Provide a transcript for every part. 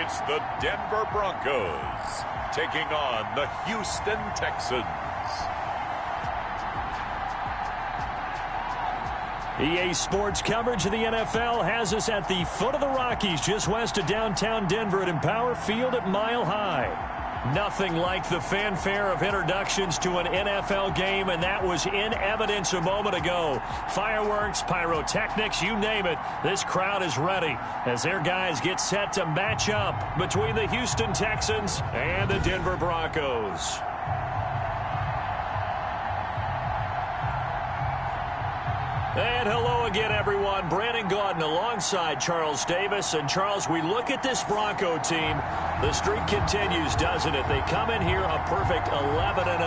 It's the Denver Broncos taking on the Houston Texans. EA Sports coverage of the NFL has us at the foot of the Rockies, just west of downtown Denver at Empower Field at Mile High. Nothing like the fanfare of introductions to an NFL game, and that was in evidence a moment ago. Fireworks, pyrotechnics, you name it. This crowd is ready as their guys get set to match up between the Houston Texans and the Denver Broncos. And hello again, everyone. Brandon Gaudin alongside Charles Davis. And, Charles, we look at this Bronco team. The streak continues, doesn't it? They come in here a perfect 11-0.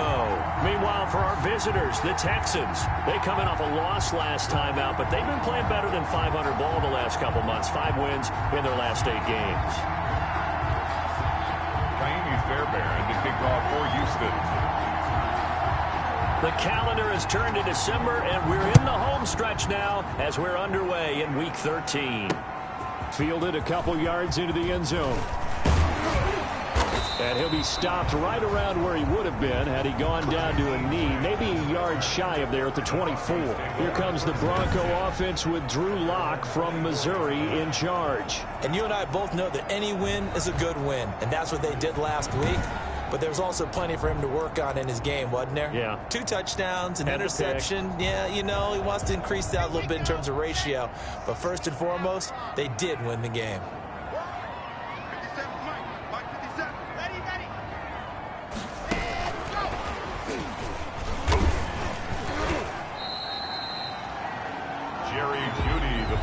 Meanwhile, for our visitors, the Texans, they come in off a loss last time out, but they've been playing better than 500 ball the last couple months. 5 wins in their last 8 games. Jaime Fairbairn to kick off for Houston. The calendar has turned to December, and we're in the home stretch now as we're underway in Week 13. Fielded a couple yards into the end zone. And he'll be stopped right around where he would have been had he gone down to a knee, maybe a yard shy of there at the 24. Here comes the Bronco offense with Drew Lock from Missouri in charge. And you and I both know that any win is a good win, and that's what they did last week. But there's also plenty for him to work on in his game, wasn't there? Yeah. 2 touchdowns, an interception. Yeah, you know, he wants to increase that a little bit in terms of ratio. But first and foremost, they did win the game.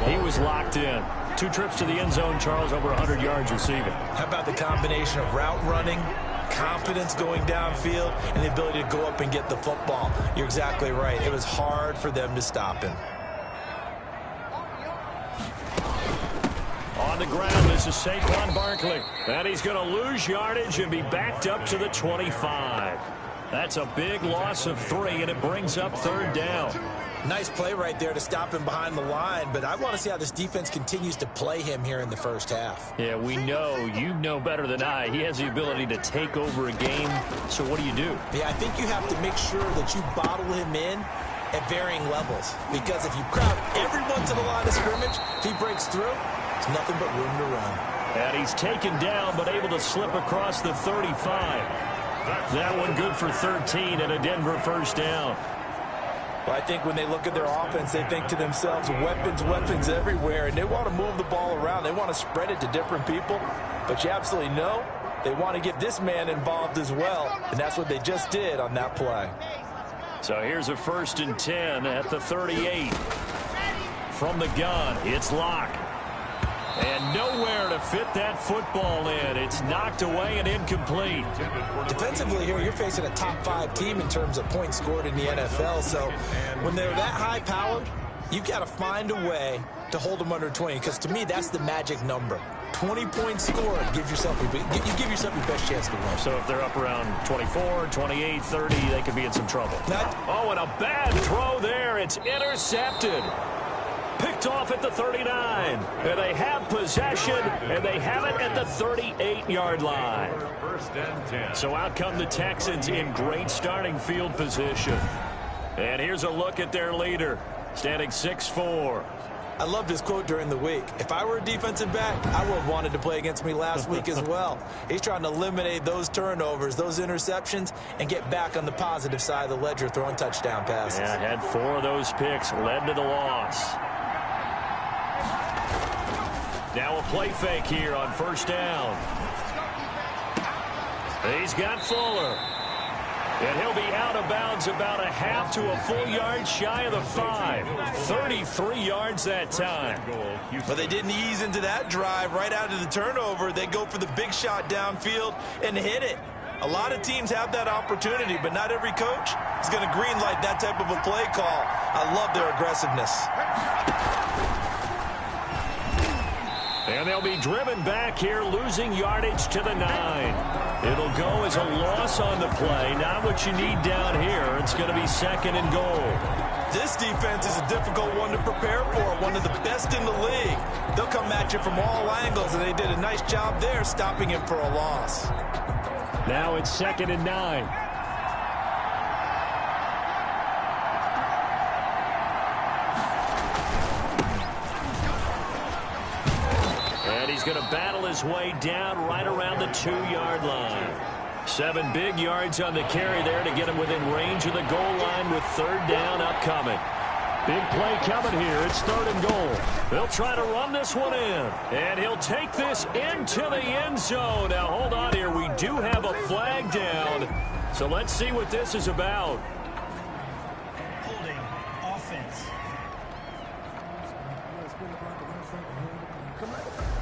He was locked in. 2 trips to the end zone, Charles, over 100 yards receiving. How about the combination of route running, confidence going downfield, and the ability to go up and get the football? You're exactly right. It was hard for them to stop him. On the ground, this is Saquon Barkley. And he's going to lose yardage and be backed up to the 25. That's a big loss of 3, and it brings up 3rd down. Nice play right there to stop him behind the line, but I want to see how this defense continues to play him here in the first half. Yeah, we know. You know better than I. He has the ability to take over a game. So what do you do? Yeah, I think you have to make sure that you bottle him in at varying levels, because if you crowd everyone to the line of scrimmage, if he breaks through, it's nothing but room to run. And he's taken down but able to slip across the 35. That one good for 13 and a Denver first down. Well, I think when they look at their offense, they think to themselves, weapons, weapons everywhere, and they want to move the ball around. They want to spread it to different people, but you absolutely know they want to get this man involved as well, and that's what they just did on that play. So here's a 1st and 10 at the 38. From the gun, it's Lock. And nowhere to fit that football in. It's knocked away and incomplete. Defensively here, you're facing a top 5 team in terms of points scored in the NFL. So when they're that high-powered, you've got to find a way to hold them under 20. Because to me, that's the magic number. 20 points scored. You give yourself your best chance to win. So if they're up around 24, 28, 30, they could be in some trouble. Oh, and a bad throw there. It's intercepted. Picked off at the 39, and they have possession, and they have it at the 38-yard line. So out come the Texans in great starting field position. And here's a look at their leader, standing 6'4". I loved his quote during the week. If I were a defensive back, I would have wanted to play against me last week as well. He's trying to eliminate those turnovers, those interceptions, and get back on the positive side of the ledger, throwing touchdown passes. Yeah, had 4 of those picks, led to the loss. Now a play fake here on 1st down. He's got Fuller. And he'll be out of bounds about a half to a full yard shy of the 5. 33 yards that time. But they didn't ease into that drive right out of the turnover. They go for the big shot downfield and hit it. A lot of teams have that opportunity, but not every coach is going to greenlight that type of a play call. I love their aggressiveness. And they'll be driven back here, losing yardage to the 9. It'll go as a loss on the play. Not what you need down here. It's going to be 2nd and goal. This defense is a difficult one to prepare for, one of the best in the league. They'll come at you from all angles, and they did a nice job there stopping him for a loss. Now it's 2nd and 9. And he's going to battle his way down right around the 2-yard line. 7 big yards on the carry there to get him within range of the goal line with 3rd down upcoming. Big play coming here. It's 3rd and goal. They'll try to run this one in. And he'll take this into the end zone. Now, hold on here. We do have a flag down. So let's see what this is about. Holding offense.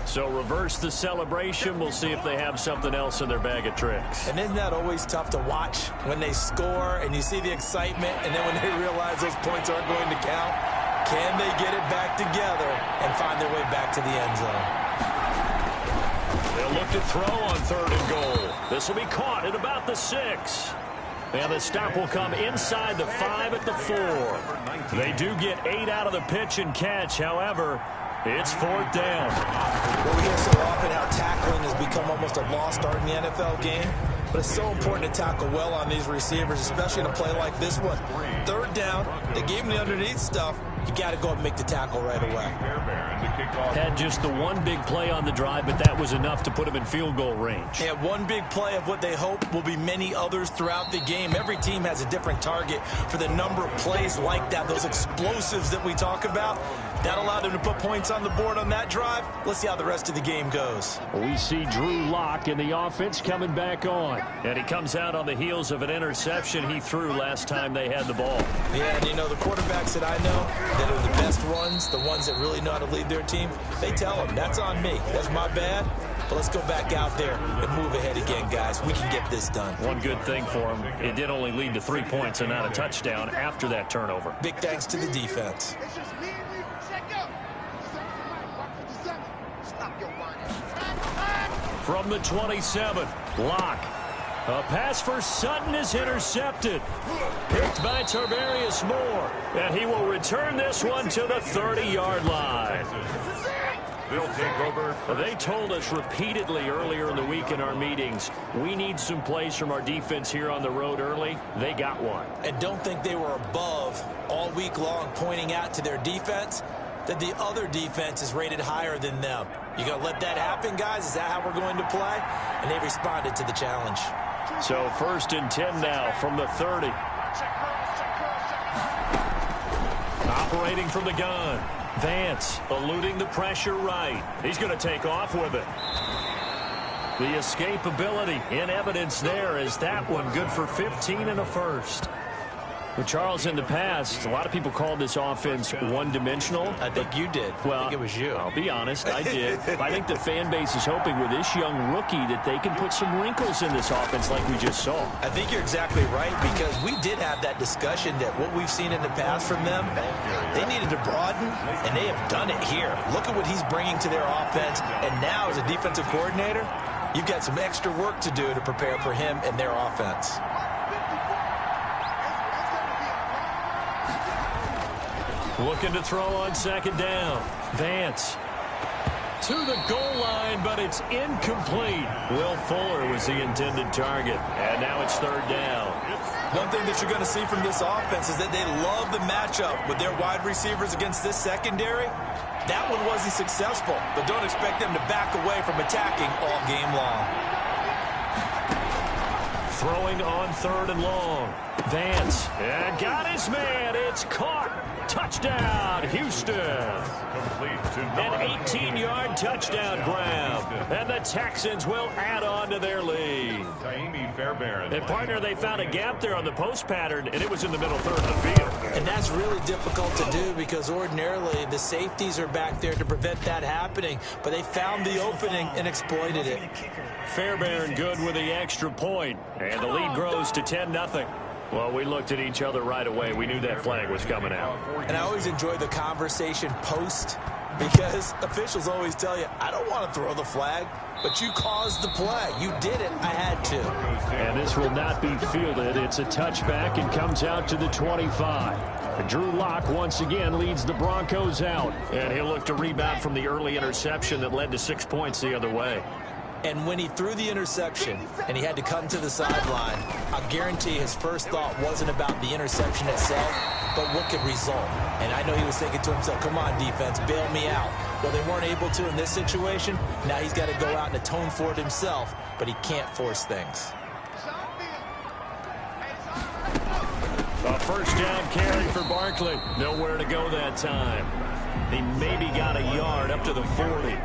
So reverse the celebration. We'll see if they have something else in their bag of tricks. And isn't that always tough to watch when they score and you see the excitement, and then when they realize those points aren't going to count? Can they get it back together and find their way back to the end zone? They'll look to throw on 3rd and goal. This will be caught at about the 6. And the stop will come inside the 5 at the 4. They do get 8 out of the pitch and catch. However, it's 4th down. Well, we hear so often how tackling has become almost a lost art in the NFL game. But it's so important to tackle well on these receivers, especially in a play like this one. 3rd down, they gave him the underneath stuff. You got to go and make the tackle right away. Had just the one big play on the drive, but that was enough to put him in field goal range. Yeah, one big play of what they hope will be many others throughout the game. Every team has a different target for the number of plays like that, those explosives that we talk about. That allowed them to put points on the board on that drive. Let's see how the rest of the game goes. We see Drew Lock in the offense coming back on. And he comes out on the heels of an interception he threw last time they had the ball. Yeah, and you know, the quarterbacks that I know that are the best ones, the ones that really know how to lead their team, they tell them, that's on me. That's my bad. But let's go back out there and move ahead again, guys. We can get this done. One good thing for him, it did only lead to 3 points and not a touchdown after that turnover. Big thanks to the defense. From the 27, Lock. A pass for Sutton is intercepted. Picked by Tarvarius Moore. And he will return this one to the 30-yard line. They'll take over. They told us repeatedly earlier in the week in our meetings, we need some plays from our defense here on the road early. They got one. And don't think they were above all week long pointing out to their defense that the other defense is rated higher than them. You going to let that happen, guys? Is that how we're going to play? And they responded to the challenge. So 1st and 10 now from the 30. Operating from the gun. Vance eluding the pressure right. He's going to take off with it. The escapability in evidence there is that one good for 15 and a first. Well, Charles, in the past, a lot of people called this offense one-dimensional. I think you did. Well, I think it was you. I'll be honest, I did. I think the fan base is hoping with this young rookie that they can put some wrinkles in this offense like we just saw. I think you're exactly right, because we did have that discussion that what we've seen in the past from them, they needed to broaden, and they have done it here. Look at what he's bringing to their offense, and now as a defensive coordinator, you've got some extra work to do to prepare for him and their offense. Looking to throw on 2nd down. Vance to the goal line, but it's incomplete. Will Fuller was the intended target, and now it's 3rd down. One thing that you're going to see from this offense is that they love the matchup with their wide receivers against this secondary. That one wasn't successful, but don't expect them to back away from attacking all game long. Throwing on 3rd and long. Vance, and got his man. It's caught. Touchdown, Houston. An 18-yard touchdown grab. And the Texans will add on to their lead. And, partner, they found a gap there on the post pattern, and it was in the middle 3rd of the field. And that's really difficult to do because ordinarily the safeties are back there to prevent that happening. But they found the opening and exploited it. Fairbairn good with the extra point. And the lead grows to 10-0. Well, we looked at each other right away. We knew that flag was coming out. And I always enjoy the conversation post because officials always tell you, I don't want to throw the flag, but you caused the play. You did it. I had to. And this will not be fielded. It's a touchback and comes out to the 25. Drew Lock once again leads the Broncos out. And he'll look to rebound from the early interception that led to 6 points the other way. And when he threw the interception and he had to come to the sideline, I guarantee his first thought wasn't about the interception itself, but what could result. And I know he was thinking to himself, come on, defense, bail me out. Well, they weren't able to in this situation. Now he's got to go out and atone for it himself, but he can't force things. A first down carry for Barkley. Nowhere to go that time. He maybe got a yard up to the 40.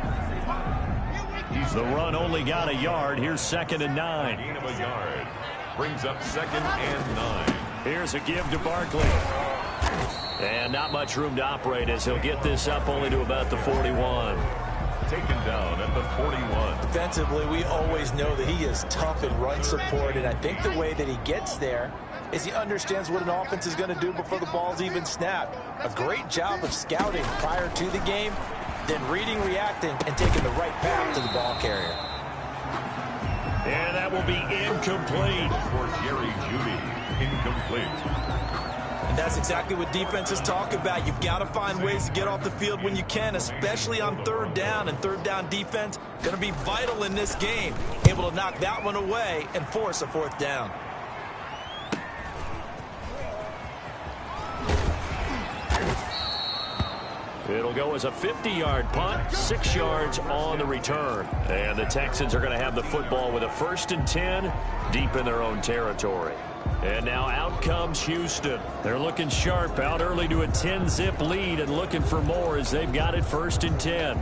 The run only got a yard. Here's 2nd and 9. Gain of a yard. Brings up 2nd and 9. Here's a give to Barkley. And not much room to operate as he'll get this up only to about the 41. Taken down at the 41. Defensively, we always know that he is tough in run support, and I think the way that he gets there is he understands what an offense is going to do before the ball's even snapped. A great job of scouting prior to the game, then reading, reacting, and taking the right path to the ball carrier. And that will be incomplete. For Jerry Jeudy, incomplete. And that's exactly what defenses talk about. You've got to find ways to get off the field when you can, especially on 3rd down. And 3rd down defense going to be vital in this game. Able to knock that one away and force a 4th down. It'll go as a 50-yard punt, 6 yards on the return. And the Texans are going to have the football with a 1st and 10 deep in their own territory. And now out comes Houston. They're looking sharp, out early to a 10-zip lead and looking for more as they've got it 1st and 10.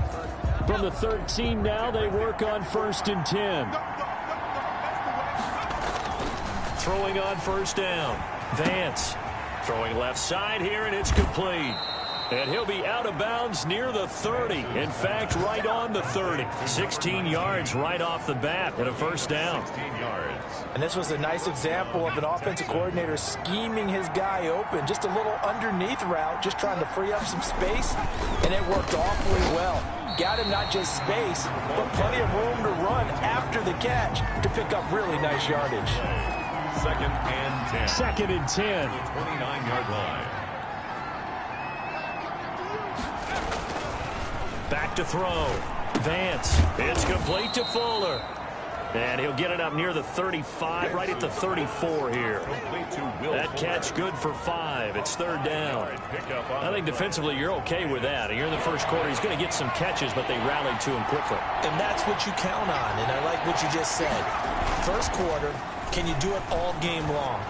From the 13 now, they work on 1st and 10. Throwing on 1st down. Vance throwing left side here, and it's complete. And he'll be out of bounds near the 30. In fact, right on the 30. 16 yards right off the bat and a 1st down. 16 yards. And this was a nice example of an offensive coordinator scheming his guy open. Just a little underneath route, just trying to free up some space. And it worked awfully well. Got him not just space, but plenty of room to run after the catch to pick up really nice yardage. 2nd and 10. 2nd and 10. 29-yard line. Back to throw. Vance. It's complete to Fuller. And he'll get it up near the 35, right at the 34 here. That catch good for 5. It's 3rd down. I think defensively you're okay with that. Here in the first quarter, he's going to get some catches, but they rallied to him quickly. And that's what you count on, and I like what you just said. First quarter, can you do it all game long?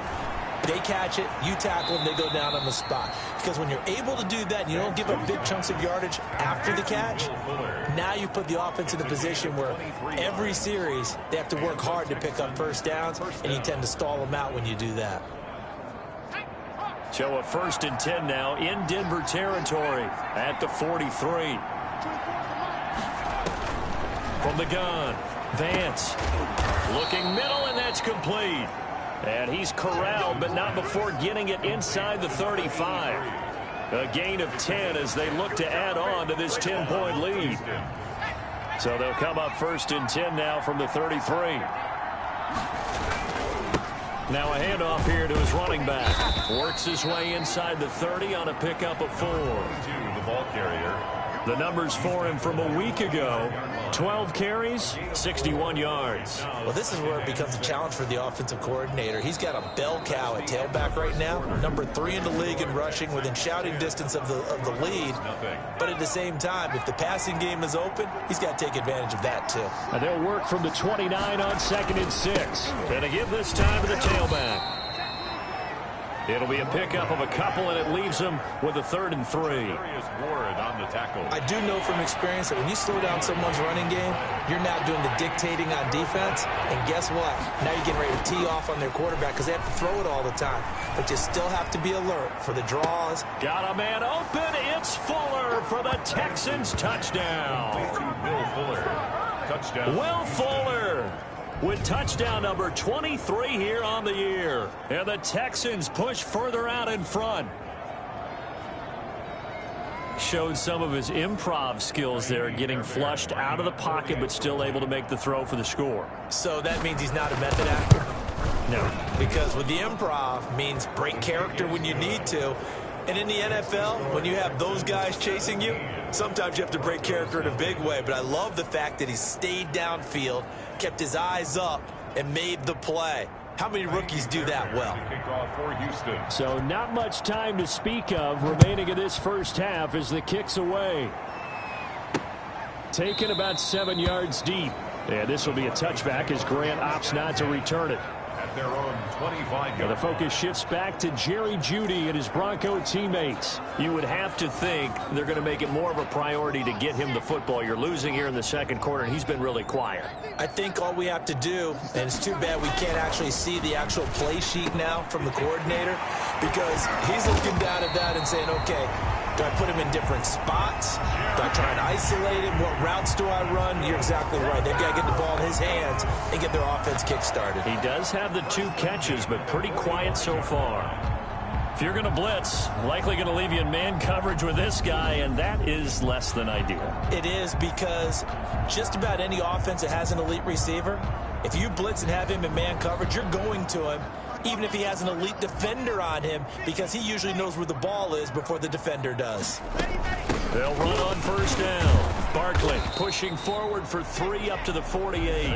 They catch it, you tackle them, they go down on the spot. Because when you're able to do that and you don't give up big chunks of yardage after the catch, now you put the offense in a position where every series they have to work hard to pick up 1st downs, and you tend to stall them out when you do that. So a 1st and 10 now in Denver territory at the 43. From the gun, Vance looking middle, and that's complete. And he's corralled, but not before getting it inside the 35. A gain of 10 as they look to add on to this 10-point lead. So they'll come up 1st and 10 now from the 33. Now a handoff here to his running back. Works his way inside the 30 on a pickup of 4. The ball carrier. The numbers for him from a week ago, 12 carries, 61 yards. Well, this is where it becomes a challenge for the offensive coordinator. He's got a bell cow at tailback right now, number 3 in the league in rushing, within shouting distance of the lead. But at the same time, if the passing game is open, he's got to take advantage of that too. And they'll work from the 29 on 2nd and 6. And a give this time to the tailback. It'll be a pickup of a couple, and it leaves them with a 3rd and 3. On the tackle. I do know from experience that when you slow down someone's running game, you're not doing the dictating on defense. And guess what? Now you're getting ready to tee off on their quarterback because they have to throw it all the time. But you still have to be alert for the draws. Got a man open. It's Fuller for the Texans touchdown. Will Fuller. Touchdown. Will Fuller with touchdown number 23 here on the year. And the Texans push further out in front. Showed some of his improv skills there, getting flushed out of the pocket but still able to make the throw for the score. So that means he's not a method actor? No. Because with the improv means break character when you need to. And in the NFL, when you have those guys chasing you, sometimes you have to break character in a big way. But I love the fact that he stayed downfield, kept his eyes up, and made the play. How many rookies do that well? So not much time to speak of remaining in this first half as the kick's away. Taken about 7 yards deep. And this will be a touchback as Grant opts not to return it. At their own 25 The focus shifts back to Jerry Jeudy and his Bronco teammates. You would have to think they're going to make it more of a priority to get him the football. You're losing here in the second quarter, and he's been really quiet. I think all we have to do, and it's too bad we can't actually see the actual play sheet now from the coordinator, because he's looking down at that and saying, okay, do I put him in different spots? Do I try and isolate him? What routes do I run? You're exactly right. They've got to get the ball in his hands and get their offense kick-started. He does have the 2 catches, but pretty quiet so far. If you're going to blitz, likely going to leave you in man coverage with this guy, and that is less than ideal. It is, because just about any offense that has an elite receiver, if you blitz and have him in man coverage, you're going to him, even if he has an elite defender on him, because he usually knows where the ball is before the defender does. They'll run on first down. Barkley pushing forward for 3 up to the 48.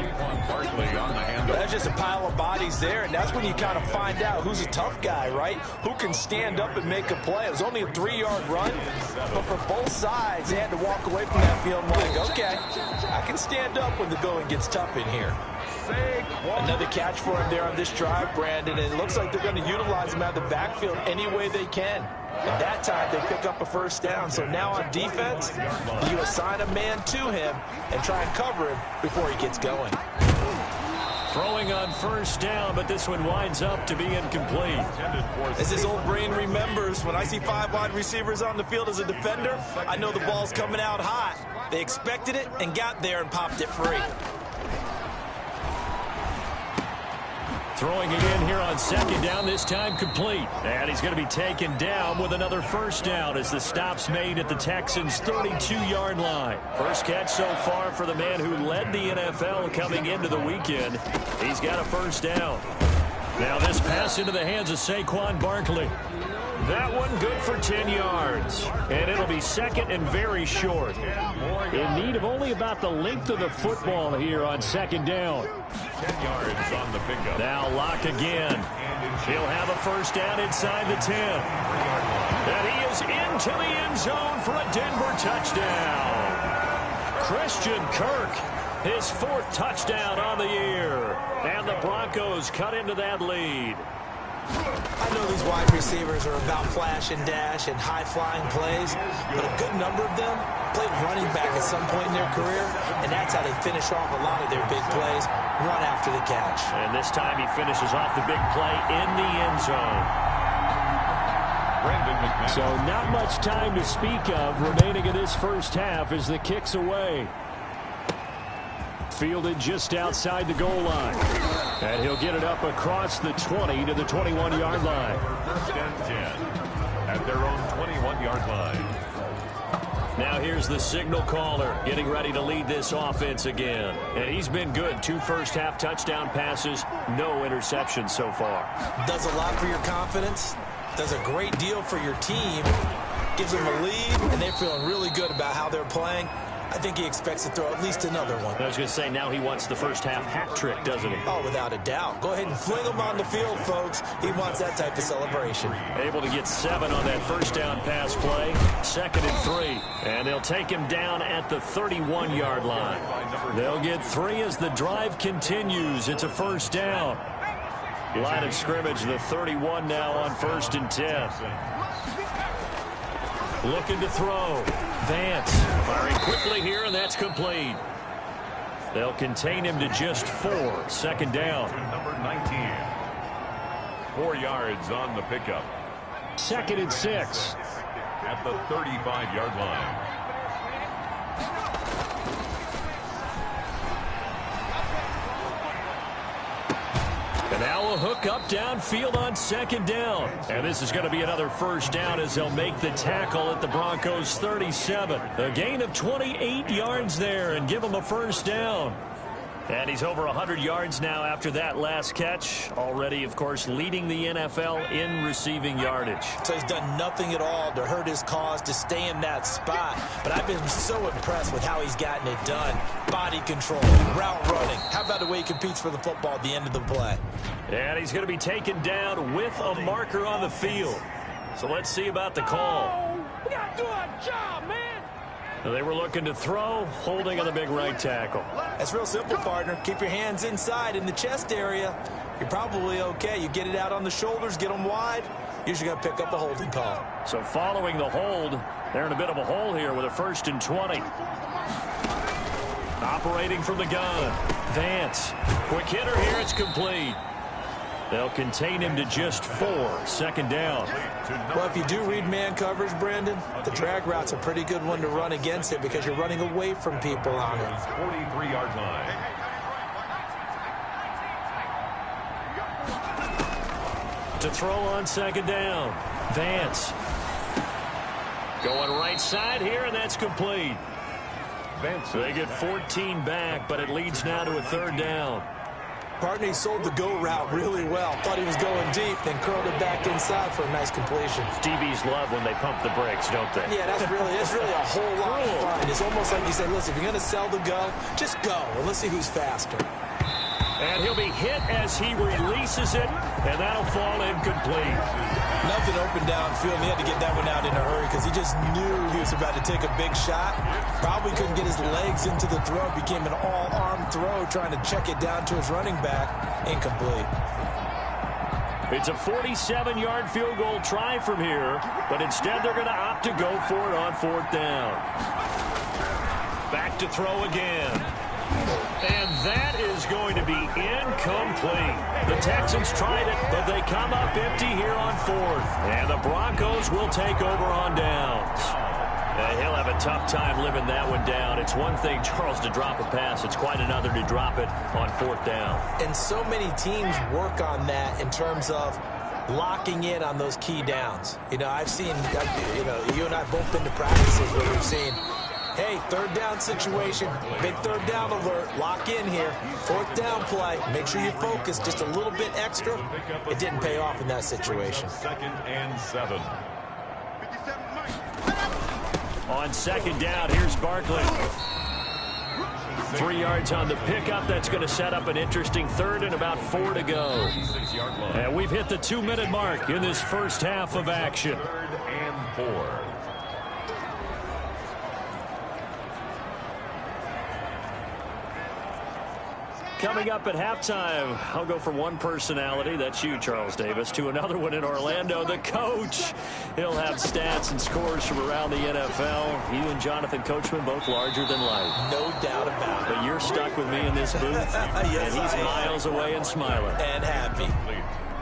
Barkley on the handoff. That's just a pile of bodies there, and that's when you kind of find out who's a tough guy, right? Who can stand up and make a play. It was only a 3-yard run, but for both sides, they had to walk away from that field like, okay, I can stand up when the going gets tough in here. Another catch for him there on this drive, Brandon, and it looks like they're going to utilize him out of the backfield any way they can. And that time, they pick up a first down. So now on defense, you assign a man to him and try and cover him before he gets going. Throwing on first down, but this one winds up to be incomplete. As his old brain remembers, when I see 5 wide receivers on the field as a defender, I know the ball's coming out hot. They expected it and got there and popped it free. Throwing it in here on second down, this time complete. And he's going to be taken down with another first down as the stop's made at the Texans' 32-yard line. First catch so far for the man who led the NFL coming into the weekend. He's got a first down. Now this pass into the hands of Saquon Barkley. That one good for 10 yards. And it'll be second and very short. In need of only about the length of the football here on second down. 10 yards on the pickup. Now Locke again. He'll have a first down inside the 10. And he is into the end zone for a Denver touchdown. Christian Kirk, his 4th touchdown on the year. And the Broncos cut into that lead. I know these wide receivers are about flash and dash and high-flying plays, but a good number of them played running back at some point in their career, and that's how they finish off a lot of their big plays, run after the catch. And this time he finishes off the big play in the end zone. So not much time to speak of remaining in this first half as the kick's away. Fielded just outside the goal line. And he'll get it up across the 20 to the 21-yard line. First and 10 at their own 21-yard line. Now here's the signal caller getting ready to lead this offense again. And he's been good. 2 first-half touchdown passes, no interceptions so far. Does a lot for your confidence. Does a great deal for your team. Gives them a lead, and they're feeling really good about how they're playing. I think he expects to throw at least another one. I was going to say, now he wants the first half hat trick, doesn't he? Oh, without a doubt. Go ahead and fling him on the field, folks. He wants that type of celebration. Able to get 7 on that first down pass play. 2nd and 3. And they'll take him down at the 31-yard line. They'll get 3 as the drive continues. It's a first down. Line of scrimmage, the 31 now on 1st and 10. Looking to throw. Vance firing quickly here, and that's complete. They'll contain him to just 4. 2nd down. Number 19. 4 yards on the pickup. 2nd and 6. At the 35-yard line. And now a hook up downfield on 2nd down. And this is going to be another first down as they'll make the tackle at the Broncos' 37. A gain of 28 yards there and give them a first down. And he's over 100 yards now after that last catch. Already, of course, leading the NFL in receiving yardage. So he's done nothing at all to hurt his cause, to stay in that spot. But I've been so impressed with how he's gotten it done. Body control, route running. How about the way he competes for the football at the end of the play? And he's going to be taken down with a marker on the field. So let's see about the call. We got to do our job, man. They were looking to throw, holding on the big right tackle. That's real simple, partner. Keep your hands inside in the chest area. You're probably okay. You get it out on the shoulders, get them wide. Usually going to pick up a holding call. So following the hold, they're in a bit of a hole here with a 1st and 20. Operating from the gun. Vance. Quick hitter here. It's complete. They'll contain him to just 4. 2nd down. Well, if you do read man coverage, Brandon, the drag route's a pretty good one to run against it because you're running away from people on it. 43-yard line. To throw on 2nd down. Vance. Going right side here, and that's complete. They get 14 back, but it leads now to a 3rd down. Partner, he sold the go route really well. Thought he was going deep, then curled it back inside for a nice completion. DBs love when they pump the brakes, don't they? Yeah, that's really a whole lot of fun. It's almost like you say, listen, if you're going to sell the go, just go, and let's see who's faster. And he'll be hit as he releases it, and that'll fall incomplete. Nothing open downfield. He had to get that one out in a hurry because he just knew he was about to take a big shot. Probably couldn't get his legs into the throw. Became an all-arm throw trying to check it down to his running back. Incomplete. It's a 47-yard field goal try from here, but instead they're going to opt to go for it on 4th down. Back to throw again. And that is going to be incomplete. The Texans tried it, but they come up empty here on 4th. And the Broncos will take over on downs. He'll have a tough time living that one down. It's one thing, Charles, to drop a pass. It's quite another to drop it on 4th down. And so many teams work on that in terms of locking in on those key downs. You know, I've seen, you and I both been to practices where we've seen, hey, 3rd down situation, big 3rd down alert, lock in here, 4th down play, make sure you focus just a little bit extra. It didn't pay off in that situation. 2nd and 7. On 2nd down, here's Barkley. 3 yards on the pickup. That's going to set up an interesting 3rd and about 4 to go. And we've hit the 2-minute mark in this first half of action. 3rd and 4. Coming up at halftime, I'll go from one personality, that's you, Charles Davis, to another one in Orlando, the coach. He'll have stats and scores from around the NFL. You and Jonathan Coachman, both larger than life. No doubt about it. But you're stuck with me in this booth, Yes, and he's miles away and smiling. And happy.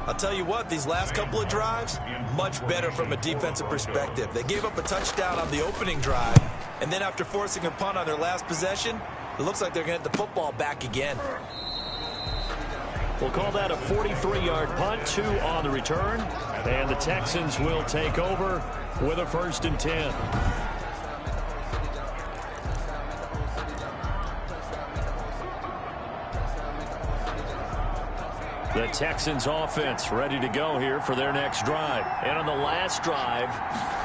I'll tell you what, these last couple of drives, much better from a defensive perspective. They gave up a touchdown on the opening drive, and then after forcing a punt on their last possession, it looks like they're going to get the football back again. We'll call that a 43-yard punt, 2 on the return, and the Texans will take over with a 1st and 10. The Texans offense ready to go here for their next drive. And on the last drive,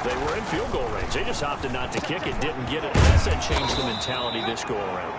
they were in field goal range. They just opted not to kick it, didn't get it. Has that changed the mentality this go around?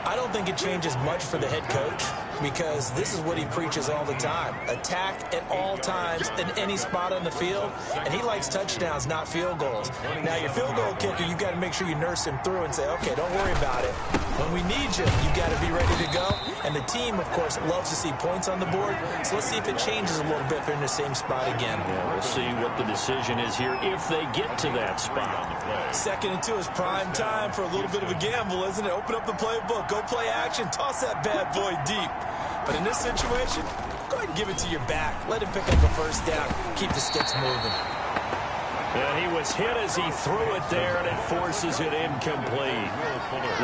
I don't think it changes much for the head coach because this is what he preaches all the time. Attack at all times in any spot on the field, and he likes touchdowns, not field goals. Now, your field goal kicker, you've got to make sure you nurse him through and say, okay, don't worry about it. When we need you, you've got to be ready to go. And the team, of course, loves to see points on the board. So let's see if it changes a little bit if they're in the same spot again. Yeah, we'll see what the decision is here if they get to that spot. 2nd and 2 is prime time for a little bit of a gamble, isn't it? Open up the playbook, go play action, toss that bad boy deep. But in this situation, go ahead and give it to your back. Let him pick up the 1st down. Keep the sticks moving. And he was hit as he threw it there, and it forces it incomplete.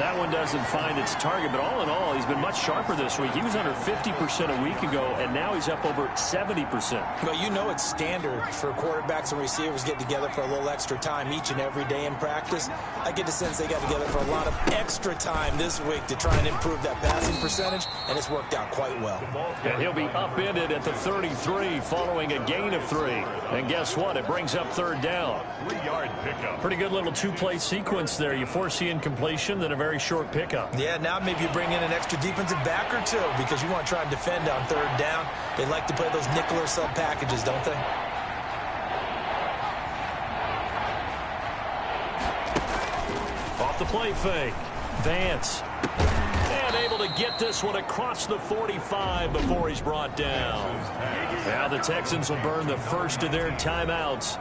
That one doesn't find its target, but all in all, he's been much sharper this week. He was under 50% a week ago, and now he's up over 70%. Well, you know it's standard for quarterbacks and receivers get together for a little extra time each and every day in practice. I get the sense they got together for a lot of extra time this week to try and improve that passing percentage, and it's worked out quite well. And he'll be upended at the 33 following a gain of 3. And guess what? It brings up third down. 3-yard pickup. Pretty good little two-play sequence there. You force the incompletion, then a very short pickup. Yeah, now maybe you bring in an extra defensive back or two because you want to try and defend on third down. They like to play those nickel or sub packages, don't they? Off the play fake. Vance. And able to get this one across the 45 before he's brought down. Now the Texans will burn the first of their timeouts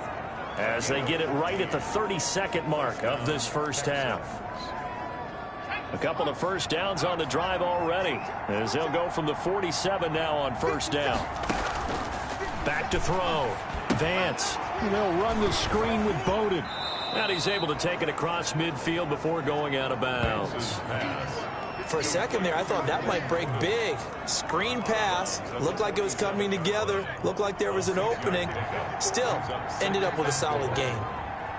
as they get it right at the 32nd mark of this first half. A couple of first downs on the drive already as they'll go from the 47 now on first down. Back to throw. Vance. And they'll run the screen with Bowden. And he's able to take it across midfield before going out of bounds. For a second there, I thought that might break big. Screen pass. Looked like it was coming together. Looked like there was an opening. Still, ended up with a solid gain.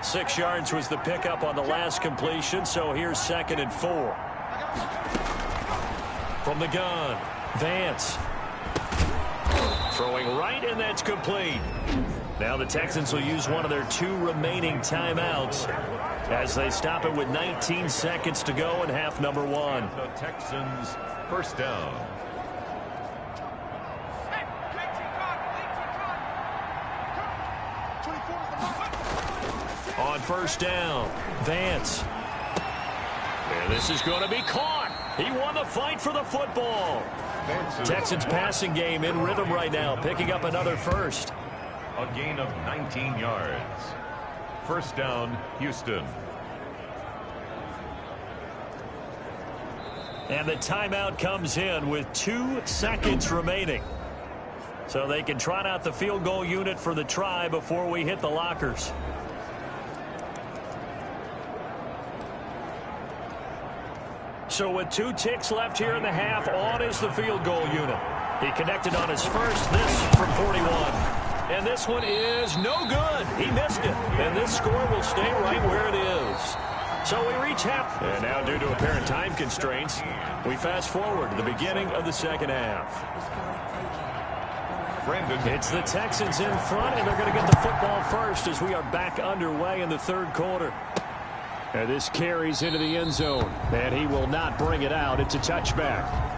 6 yards was the pickup on the last completion, so here's 2nd and 4. From the gun, Vance. Throwing right, and that's complete. Now the Texans will use one of their 2 remaining timeouts as they stop it with 19 seconds to go in half number 1. The Texans first down. On first down, Vance. And this is going to be caught. He won the fight for the football. Texans passing game in rhythm right now, picking up another first. A gain of 19 yards. First down, Houston. And the timeout comes in with 2 seconds remaining. So they can trot out the field goal unit for the try before we hit the lockers. So with 2 ticks left here in the half, on is the field goal unit. He connected on his first, this from 41. And this one is no good. He missed it. And this score will stay right where it is. So we reach half. And now due to apparent time constraints, we fast forward to the beginning of the second half. It's the Texans in front, and they're going to get the football first as we are back underway in the third quarter. And this carries into the end zone, and he will not bring it out. It's a touchback.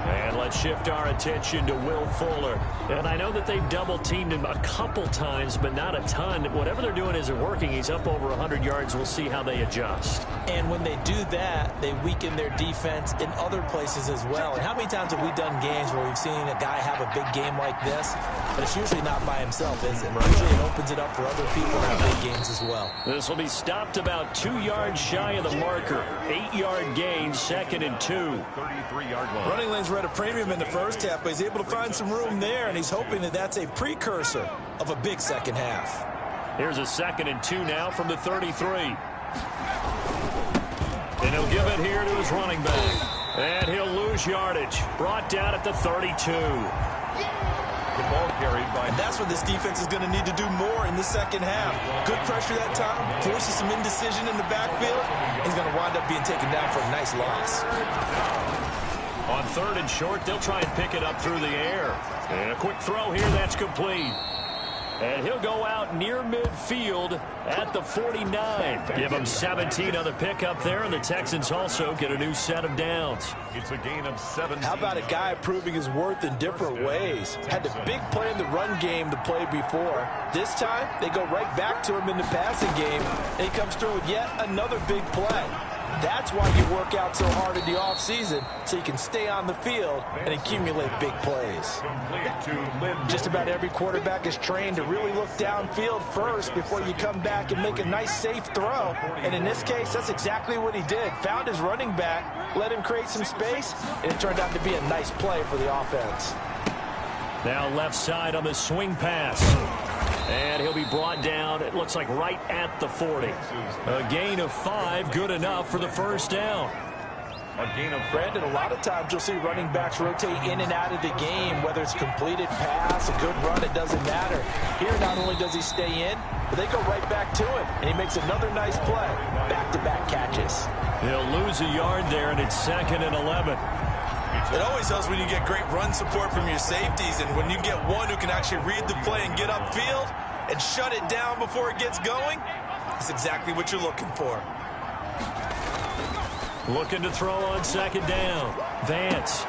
And let's shift our attention to Will Fuller. And I know that they've double-teamed him a couple times, but not a ton. Whatever they're doing isn't working. He's up over 100 yards. We'll see how they adjust. And when they do that, they weaken their defense in other places as well. And how many times have we done games where we've seen a guy have a big game like this? But it's usually not by himself, is it? Usually it opens it up for other people to have big games as well. This will be stopped about 2 yards shy of the marker. 8-yard gain, 2nd and 2. 33-yard line. Running lanes were at a premium in the first half, but he's able to find some room there, and he's hoping that that's a precursor of a big second half. Here's a 2nd and 2 now from the 33. And he'll give it here to his running back. And he'll lose yardage. Brought down at the 32. The ball carried by... And that's what this defense is going to need to do more in the second half. Good pressure that time, forces some indecision in the backfield. He's going to wind up being taken down for a nice loss. On 3rd and short, they'll try and pick it up through the air. And a quick throw here, that's complete. And he'll go out near midfield at the 49. Give him 17 on the pickup there, and the Texans also get a new set of downs. It's a gain of 7. How about a guy proving his worth in different ways? Had the big play in the run game to play before. This time, they go right back to him in the passing game, and he comes through with yet another big play. That's why you work out so hard in the offseason, so you can stay on the field and accumulate big plays. Just about every quarterback is trained to really look downfield first before you come back and make a nice, safe throw. And in this case, that's exactly what he did. Found his running back, let him create some space, and it turned out to be a nice play for the offense. Now left side on the swing pass. And he'll be brought down, it looks like, right at the 40. A gain of 5, good enough for the first down. Brandon, a lot of times you'll see running backs rotate in and out of the game, whether it's completed pass, a good run, it doesn't matter. Here, not only does he stay in, but they go right back to him, and he makes another nice play. Back-to-back catches. He'll lose a yard there, and it's 2nd and 11. It always helps when you get great run support from your safeties, and when you get one who can actually read the play and get upfield and shut it down before it gets going, that's exactly what you're looking for. Looking to throw on 2nd down. Vance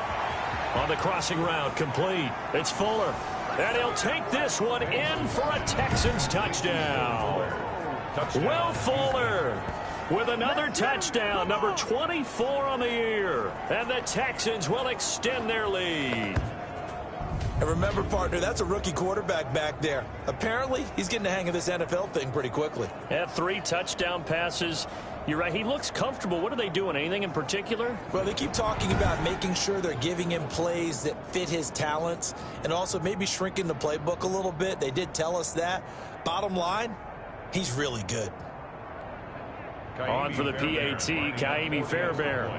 on the crossing route, complete. It's Fuller, and he'll take this one in for a Texans touchdown. Will Fuller with another touchdown, number 24 on the year. And the Texans will extend their lead. And remember, partner, that's a rookie quarterback back there. Apparently, he's getting the hang of this NFL thing pretty quickly. Had 3 touchdown passes. You're right, he looks comfortable. What are they doing? Anything in particular? Well, they keep talking about making sure they're giving him plays that fit his talents and also maybe shrinking the playbook a little bit. They did tell us that. Bottom line, he's really good. On for the PAT, Kaimi Fairbairn.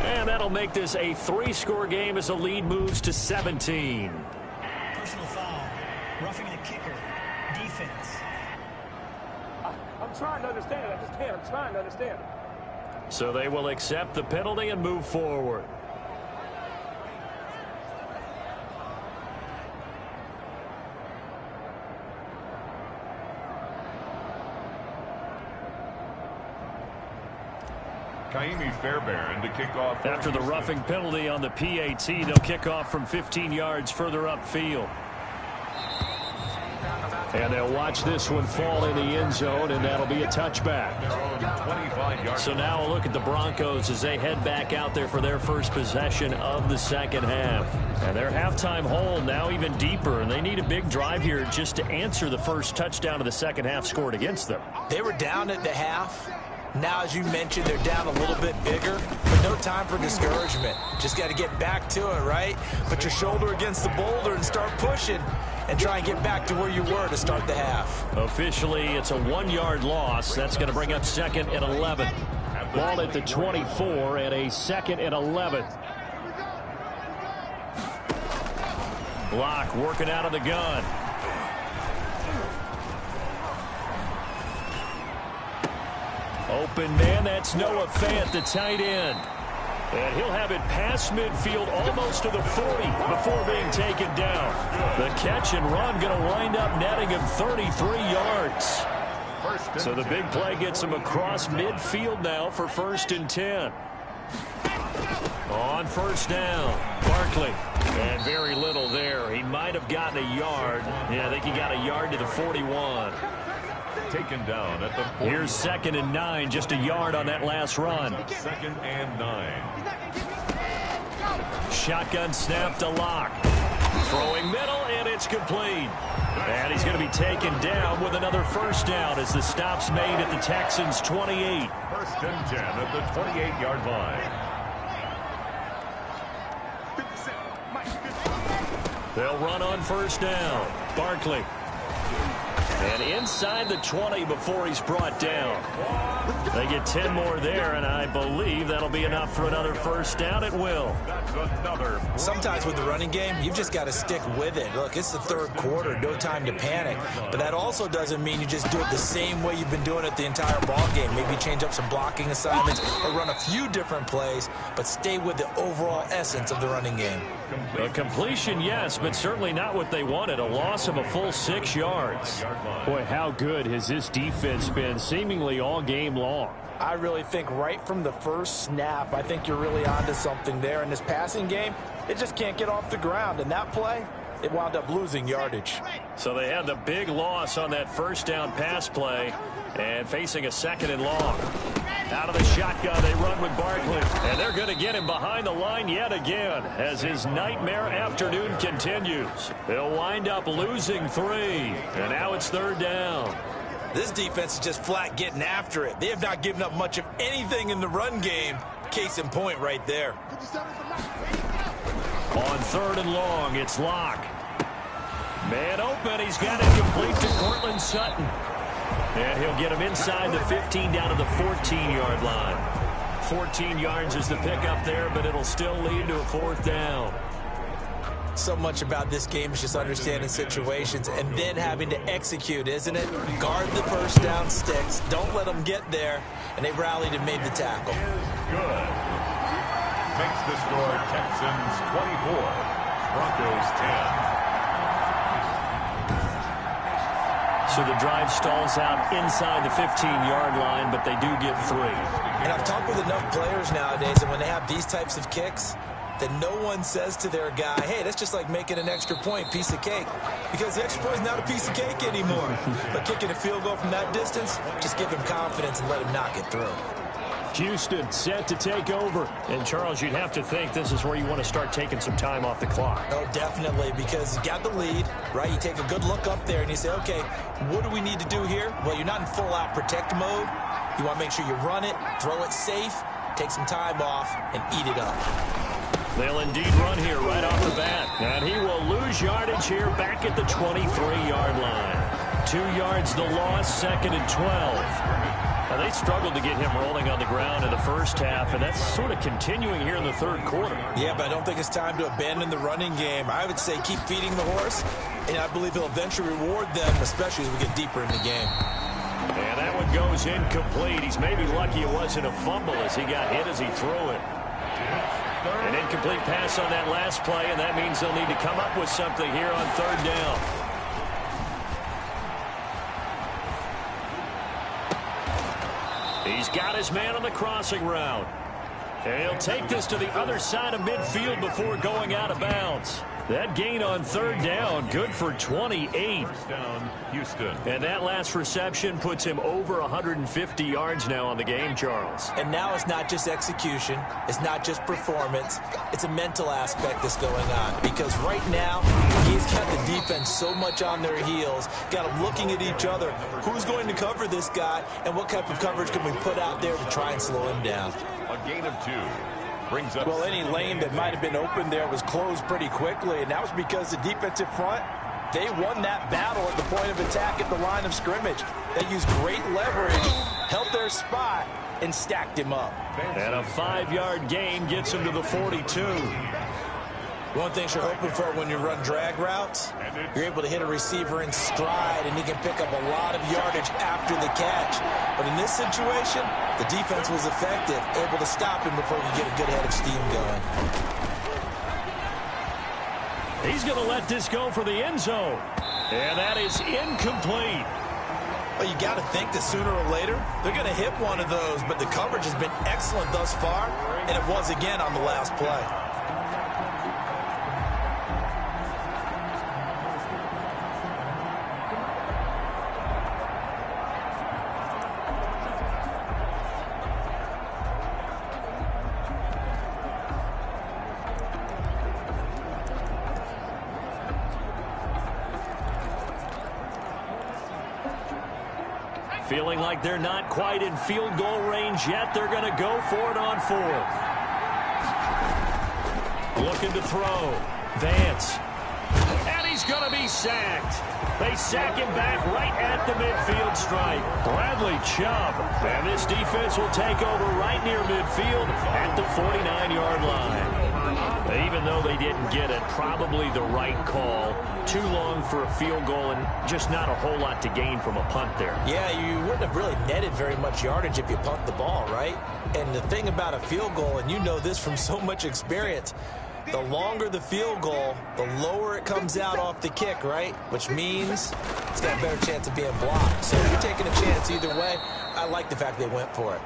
And that'll make this a 3-score game as the lead moves to 17. Personal foul. Roughing the kicker. Defense. I'm trying to understand. I just can't. I'm trying to understand. So they will accept the penalty and move forward. Kaimi Fairbairn to kick off. After the roughing penalty on the PAT, they'll kick off from 15 yards further upfield. And they'll watch this one fall in the end zone, and that'll be a touchback. 25 yards. So now a look at the Broncos as they head back out there for their first possession of the second half. And their halftime hole now even deeper, and they need a big drive here just to answer the first touchdown of the second half scored against them. They were down at the half. Now, as you mentioned, they're down a little bit bigger, but no time for discouragement. Just got to get back to it, right? Put your shoulder against the boulder and start pushing and try and get back to where you were to start the half. Officially, it's a 1-yard loss. That's going to bring up 2nd and 11. Ball at the 24 and a 2nd and 11. Locke working out of the gun. Open man, that's Noah Fant, the tight end. And he'll have it past midfield almost to the 40 before being taken down. The catch and run going to wind up netting him 33 yards. So the big play gets him across midfield now for 1st and 10. On 1st down, Barkley. And very little there. He might have gotten a yard. Yeah, I think he got a yard to the 41. Taken down at the 40. Here's 2nd and 9, just a yard on that last run. 2nd and 9. Shotgun snap to Locke. Throwing middle, and it's complete. And he's going to be taken down with another first down as the stop's made at the Texans' 28. 1st and 10 at the 28-yard line. They'll run on 1st down. Barkley. And inside the 20 before he's brought down. They get 10 more there, and I believe that'll be enough for another first down. It will. That's another. Sometimes with the running game, you've just got to stick with it. Look, it's the third quarter, no time to panic. But that also doesn't mean you just do it the same way you've been doing it the entire ball game. Maybe change up some blocking assignments or run a few different plays, but stay with the overall essence of the running game. A completion, yes, but certainly not what they wanted. A loss of a full 6 yards. Boy, how good has this defense been seemingly all game long? I really think right from the first snap, I think you're really onto something there. In this passing game, it just can't get off the ground. And that play, it wound up losing yardage. So they had the big loss on that first down pass play and facing a 2nd and long. Out of the shotgun, they run with Barkley. And they're going to get him behind the line yet again as his nightmare afternoon continues. They'll wind up losing 3. And now it's 3rd down. This defense is just flat getting after it. They have not given up much of anything in the run game. Case in point right there. On 3rd and long, it's Locke. Man open, he's got it complete to Cortland Sutton. And he'll get him inside the 15 down to the 14-yard line. 14 yards is the pickup there, but it'll still lead to a 4th down. So much about this game is just understanding situations and then having to execute, isn't it? Guard the first down sticks. Don't let them get there. And they rallied and made the tackle. Good. Makes the score Texans 24, Broncos 10. So the drive stalls out inside the 15-yard line, but they do get 3. And I've talked with enough players nowadays, and when they have these types of kicks, that no one says to their guy, hey, that's just like making an extra point, piece of cake. Because the extra point is not a piece of cake anymore. But kicking a field goal from that distance, just give him confidence and let him knock it through. Houston set to take over. And, Charles, you'd have to think this is where you want to start taking some time off the clock. Oh, definitely, because you got the lead, right? You take a good look up there and you say, okay, what do we need to do here? Well, you're not in full-out protect mode. You want to make sure you run it, throw it safe, take some time off, and eat it up. They'll indeed run here right off the bat. And he will lose yardage here back at the 23-yard line. 2 yards the loss, 2nd and 12. Now, they struggled to get him rolling on the ground in the first half, and that's sort of continuing here in the 3rd quarter. Yeah, but I don't think it's time to abandon the running game. I would say keep feeding the horse, and I believe he'll eventually reward them, especially as we get deeper in the game. And that one goes incomplete. He's maybe lucky it wasn't a fumble as he got hit as he threw it. An incomplete pass on that last play, and that means they'll need to come up with something here on 3rd down. He's got his man on the crossing route. And he'll take this to the other side of midfield before going out of bounds. That gain on 3rd down, good for 28. First down, Houston. And that last reception puts him over 150 yards now on the game, Charles. And now it's not just execution. It's not just performance. It's a mental aspect that's going on. Because right now, he's got the defense so much on their heels, got them looking at each other. Who's going to cover this guy, and what type of coverage can we put out there to try and slow him down? A gain of 2. Brings up. Well, any lane that might have been open there was closed pretty quickly, and that was because the defensive front, they won that battle at the point of attack at the line of scrimmage. They used great leverage, held their spot, and stacked him up. And a 5-yard gain gets him to the 42. One thing you're hoping for when you run drag routes, you're able to hit a receiver in stride, and he can pick up a lot of yardage after the catch. But in this situation, the defense was effective, able to stop him before he could get a good head of steam going. He's going to let this go for the end zone. And that is incomplete. Well, you got to think that sooner or later, they're going to hit one of those, but the coverage has been excellent thus far, and it was again on the last play. Feeling like they're not quite in field goal range yet. They're going to go for it on 4th. Looking to throw. Vance. And he's going to be sacked. They sack him back right at the midfield stripe. Bradley Chubb. And this defense will take over right near midfield at the 49-yard line. Even though they didn't get it, probably the right call. Too long for a field goal and just not a whole lot to gain from a punt there. Yeah, you wouldn't have really netted very much yardage if you punt the ball, right? And the thing about a field goal, and you know this from so much experience, the longer the field goal, the lower it comes out off the kick, right? Which means it's got a better chance of being blocked. So if you're taking a chance either way, I like the fact they went for it.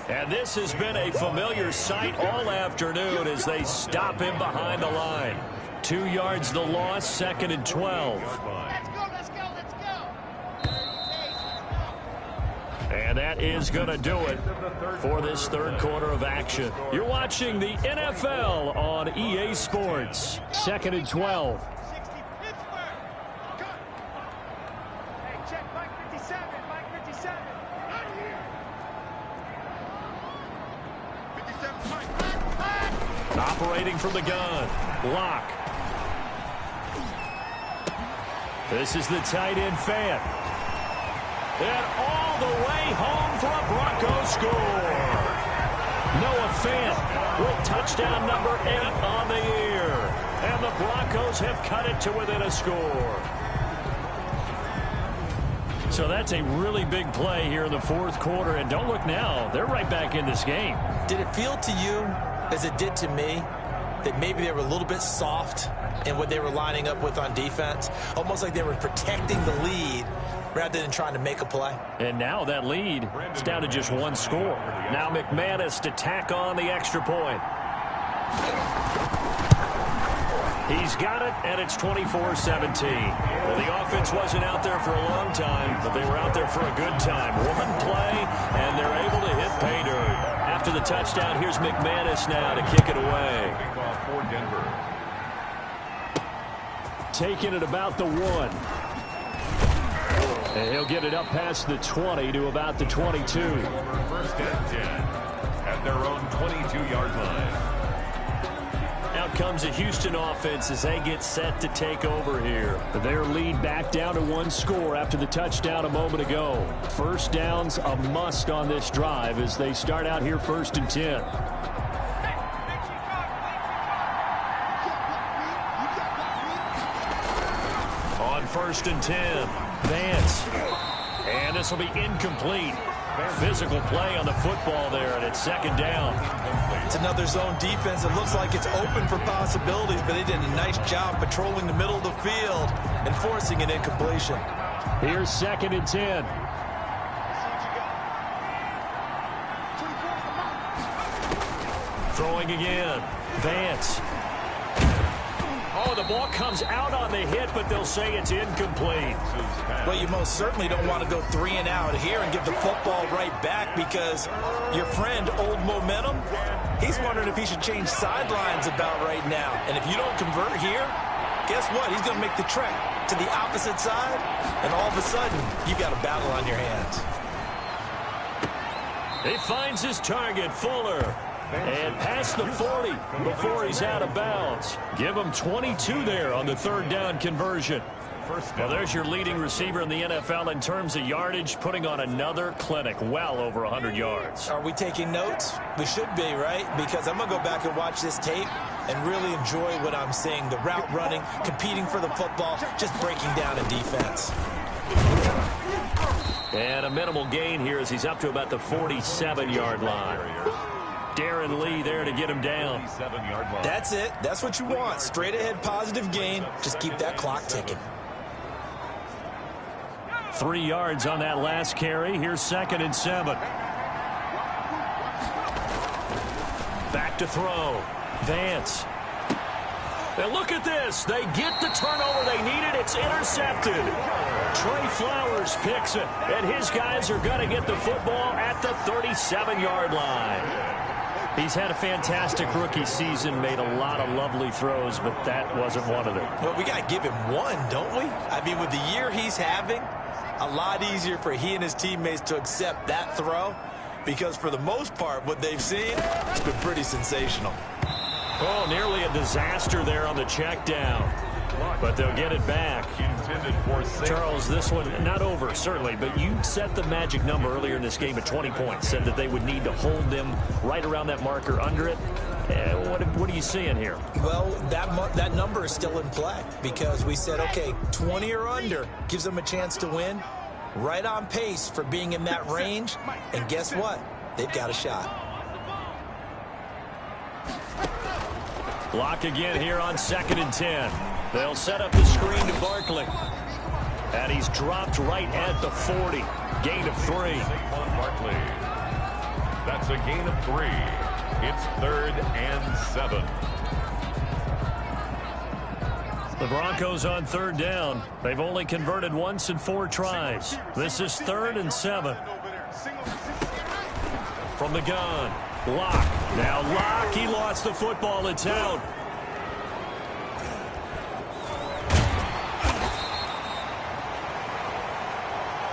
And this has been a familiar sight all afternoon as they stop him behind the line. 2 yards the loss, 2nd and 12. Let's go. And that is going to do it for this 3rd quarter of action. You're watching the NFL on EA Sports. 2nd and 12. Hey, check Mike 57. Mike 57. Operating from the gun. Lock. This is the tight end Fant. And all the way home for a Broncos score. Noah Fant with touchdown number 8 on the year. And the Broncos have cut it to within a score. So that's a really big play here in the fourth quarter. And don't look now, they're right back in this game. Did it feel to you, as it did to me, that maybe they were a little bit soft in what they were lining up with on defense? Almost like they were protecting the lead rather than trying to make a play. And now that lead is down to just one score. Now McManus to tack on the extra point. He's got it, and it's 24-17. Well, the offense wasn't out there for a long time, but they were out there for a good time. One play, and they're able to hit pay dirt. After the touchdown, here's McManus now to kick it away. For Denver. Taking it about the 1. And he'll get it up past the 20 to about the 22. First and 10 at their own 22-yard line. Out comes the Houston offense as they get set to take over here. Their lead back down to one score after the touchdown a moment ago. First down's a must on this drive as they start out here 1st and 10. On 1st and 10, Vance. And this will be incomplete. Physical play on the football there, and it's 2nd down. It's another zone defense. It looks like it's open for possibilities, but they did a nice job patrolling the middle of the field and forcing an incompletion. Here's 2nd and 10. Throwing again. Vance. Oh, the ball comes out on the hit, but they'll say it's incomplete. Well, you most certainly don't want to go 3 and out here and give the football right back because your friend, Old Momentum, he's wondering if he should change sidelines about right now. And if you don't convert here, guess what? He's going to make the trek to the opposite side, and all of a sudden, you've got a battle on your hands. He finds his target, Fuller. And past the 40 before he's out of bounds. Give him 22 there on the 3rd down conversion. Well, there's your leading receiver in the NFL in terms of yardage, putting on another clinic, well over 100 yards. Are we taking notes? We should be, right? Because I'm going to go back and watch this tape and really enjoy what I'm seeing. The route running, competing for the football, just breaking down a defense. And a minimal gain here as he's up to about the 47-yard line. Darren Lee there to get him down. That's it. That's what you want. Straight ahead positive gain. Just keep that clock ticking. 3 yards on that last carry. Here's 2nd and 7. Back to throw. Vance. And look at this. They get the turnover they needed. It's intercepted. Trey Flowers picks it. And his guys are going to get the football at the 37-yard line. He's had a fantastic rookie season, made a lot of lovely throws, but that wasn't one of them. Well, we got to give him one, don't we? I mean, with the year he's having, a lot easier for he and his teammates to accept that throw because for the most part, what they've seen, it's been pretty sensational. Oh, nearly a disaster there on the check down, but they'll get it back. Charles, this one not over, certainly, but you set the magic number earlier in this game at 20 points, said that they would need to hold them right around that marker under it. What are you seeing here? Well, that number is still in play because we said, okay, 20 or under gives them a chance to win. Right on pace for being in that range, and guess what? They've got a shot. Block again here on 2nd and 10. They'll set up the screen to Barkley. And he's dropped right at the 40. Gain of 3. Barkley. That's a gain of 3. It's 3rd and 7. The Broncos on 3rd down. They've only converted once in 4 tries. This is 3rd and 7. From the gun. Lock. Now Lock, he lost the football. It's out.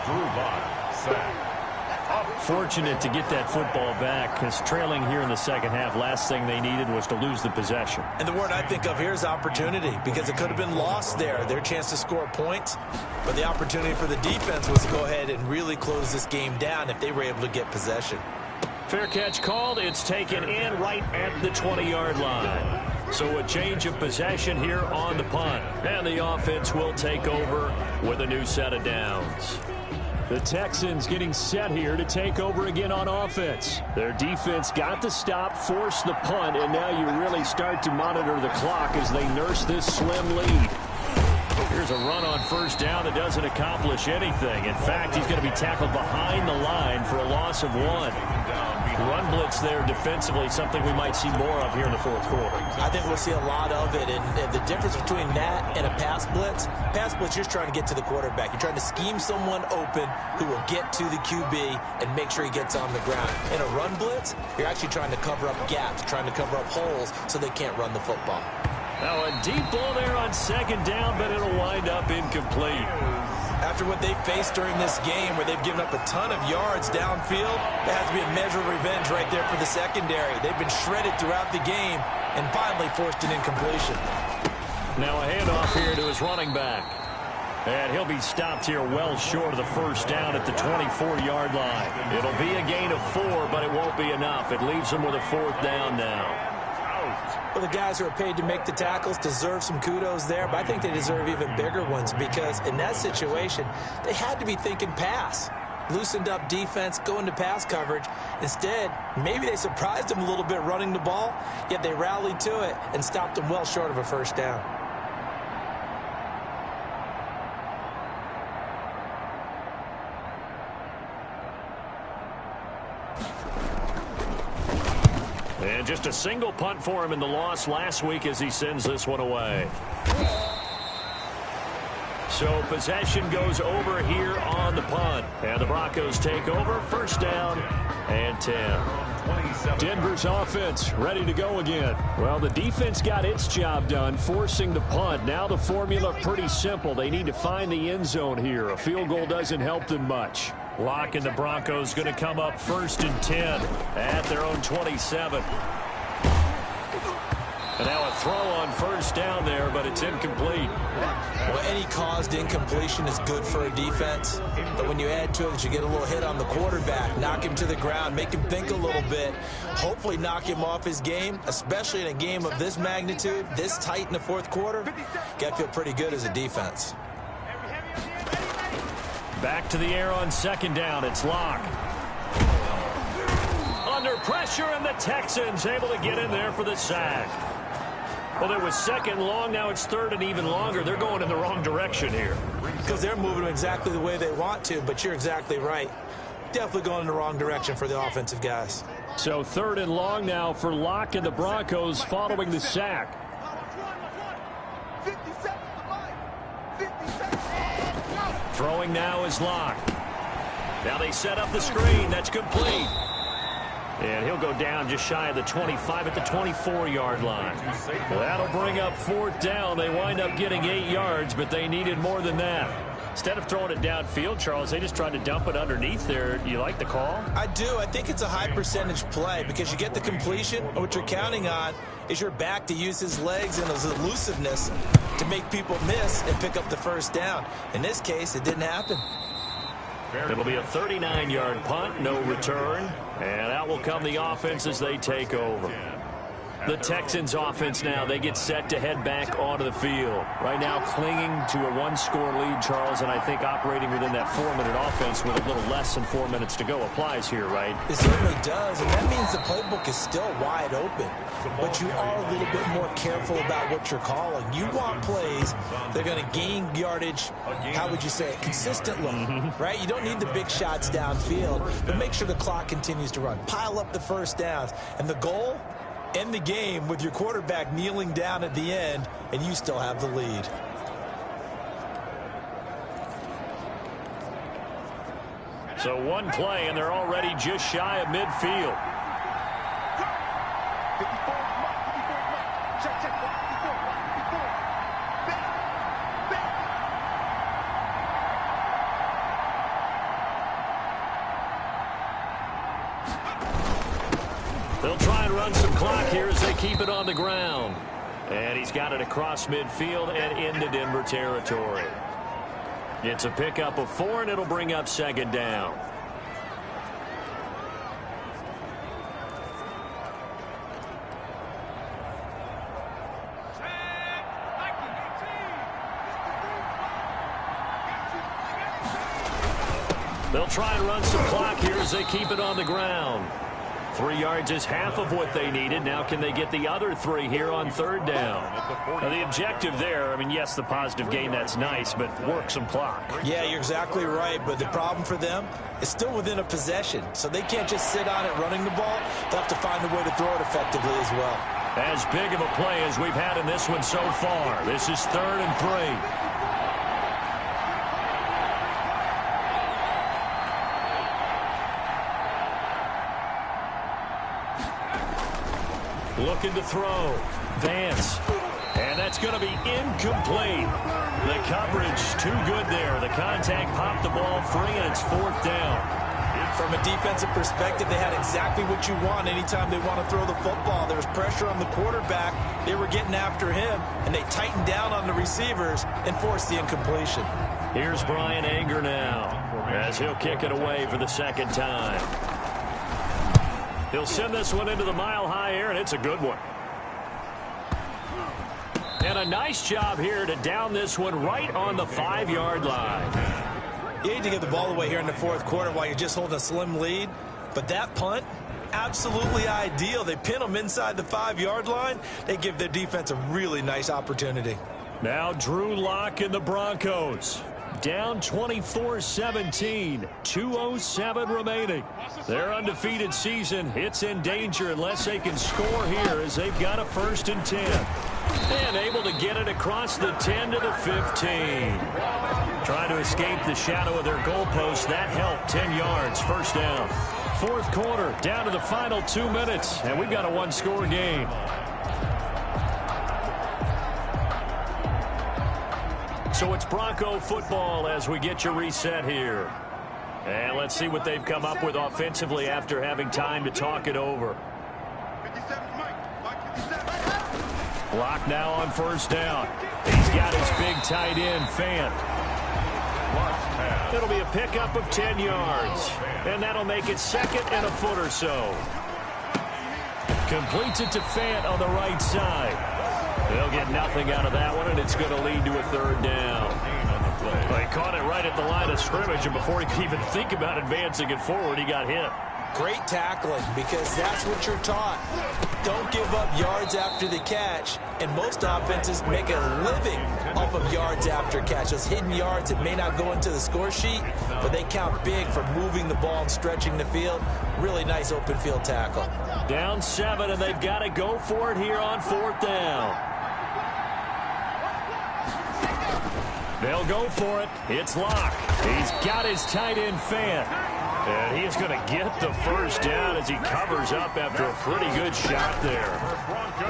Drew Lock, sack. Fortunate to get that football back, because trailing here in the second half, last thing they needed was to lose the possession. And the word I think of here is opportunity, because it could have been lost there, their chance to score points. But the opportunity for the defense was to go ahead and really close this game down if they were able to get possession. Fair catch called. It's taken in right at the 20-yard line. So a change of possession here on the punt. And the offense will take over with a new set of downs. The Texans getting set here to take over again on offense. Their defense got the stop, forced the punt, and now you really start to monitor the clock as they nurse this slim lead. Here's a run on first down that doesn't accomplish anything. In fact, he's going to be tackled behind the line for a loss of 1. Run blitz there defensively, something we might see more of here in the fourth quarter. I think we'll see a lot of it, and the difference between that and a pass blitz, you're just trying to get to the quarterback. You're trying to scheme someone open who will get to the QB and make sure he gets on the ground. In a run blitz, you're actually trying to cover up gaps, trying to cover up holes so they can't run the football. Now a deep ball there on second down, but it'll wind up incomplete. After what they've faced during this game where they've given up a ton of yards downfield, there has to be a measure of revenge right there for the secondary. They've been shredded throughout the game and finally forced an incompletion. Now a handoff here to his running back. And he'll be stopped here well short of the first down at the 24-yard line. It'll be a gain of 4, but it won't be enough. It leaves them with a 4th down now. Well, the guys who are paid to make the tackles deserve some kudos there, but I think they deserve even bigger ones because in that situation, they had to be thinking pass. Loosened up defense, going to pass coverage. Instead, maybe they surprised them a little bit running the ball, yet they rallied to it and stopped them well short of a first down. And just a single punt for him in the loss last week as he sends this one away. So possession goes over here on the punt. And the Broncos take over. First down and 10. Denver's offense ready to go again. Well, the defense got its job done, forcing the punt. Now the formula pretty simple. They need to find the end zone here. A field goal doesn't help them much. Locke and the Broncos going to come up 1st and 10 at their own 27. And now a throw on first down there, but it's incomplete. Well, any caused incompletion is good for a defense. But when you add to it, you get a little hit on the quarterback, knock him to the ground, make him think a little bit, hopefully knock him off his game, especially in a game of this magnitude, this tight in the fourth quarter. Got to feel pretty good as a defense. Back to the air on second down. It's Locke. Under pressure, and the Texans able to get in there for the sack. Well, it was second long. Now it's third and even longer. They're going in the wrong direction here. Because they're moving them exactly the way they want to, but you're exactly right. Definitely going in the wrong direction for the offensive guys. So 3rd and long now for Locke and the Broncos following the sack. Throwing now is Locke. Now they set up the screen. That's complete. And he'll go down just shy of the 25 at the 24-yard line. That'll bring up 4th down. They wind up getting 8 yards, but they needed more than that. Instead of throwing it downfield, Charles, they just tried to dump it underneath there. You like the call? I do. I think it's a high percentage play because you get the completion. What you're counting on is your back to use his legs and his elusiveness to make people miss and pick up the first down. In this case, it didn't happen. It'll be a 39-yard punt, no return. And out will come the offense as they take over. The Texans offense now, they get set to head back onto the field. Right now clinging to a 1-score lead, Charles, and I think operating within that 4-minute offense with a little less than 4 minutes to go applies here, right? It certainly does, and that means the playbook is still wide open. But you are a little bit more careful about what you're calling. You want plays that are going to gain yardage, how would you say it, consistently, right? You don't need the big shots downfield, but make sure the clock continues to run. Pile up the first downs, and the goal, end the game with your quarterback kneeling down at the end, and you still have the lead. So one play, and they're already just shy of midfield. They'll try and run some clock here as they keep it on the ground. And he's got it across midfield and into Denver territory. It's a pickup of 4, and it'll bring up second down. They'll try and run some clock here as they keep it on the ground. 3 yards is half of what they needed. Now can they get the other 3 here on third down? Now the objective there, I mean, yes, the positive gain, that's nice, but work some clock. Yeah, you're exactly right, but the problem for them is still within a possession, so they can't just sit on it running the ball. They'll have to find a way to throw it effectively as well. As big of a play as we've had in this one so far. This is 3rd and 3. Looking to throw. Vance. And that's going to be incomplete. The coverage too good there. The contact popped the ball free, and it's 4th down. From a defensive perspective, they had exactly what you want anytime they want to throw the football. There was pressure on the quarterback. They were getting after him, and they tightened down on the receivers and forced the incompletion. Here's Brian Anger now as he'll kick it away for the second time. He'll send this one into the mile-high air, and it's a good one. And a nice job here to down this one right on the 5-yard line. You hate to give the ball away here in the 4th quarter while you're just holding a slim lead, but that punt, absolutely ideal. They pin them inside the 5-yard line. They give their defense a really nice opportunity. Now Drew Lock and the Broncos. Down 24-17, 2:07 remaining. Their undefeated season, it's in danger unless they can score here as they've got a 1st and 10. And able to get it across the 10 to the 15. Trying to escape the shadow of their goalpost. That helped. 10 yards, 1st down. 4th quarter, down to the final 2 minutes, and we've got a 1-score game. So it's Bronco football as we get you reset here. And let's see what they've come up with offensively after having time to talk it over. Block now on 1st down. He's got his big tight end, Fant. It'll be a pickup of 10 yards. And that'll make it 2nd and a foot or so. Completes it to Fant on the right side. They'll get nothing out of that one, and it's going to lead to a 3rd down. Well, he caught it right at the line of scrimmage, and before he could even think about advancing it forward, he got hit. Great tackling, because that's what you're taught. Don't give up yards after the catch, and most offenses make a living off of yards after catch. Those hidden yards that may not go into the score sheet, but they count big for moving the ball and stretching the field. Really nice open field tackle. Down 7, and they've got to go for it here on 4th down. They'll go for it. It's Locke. He's got his tight end Fant. And he's going to get the 1st down as he covers up after a pretty good shot there.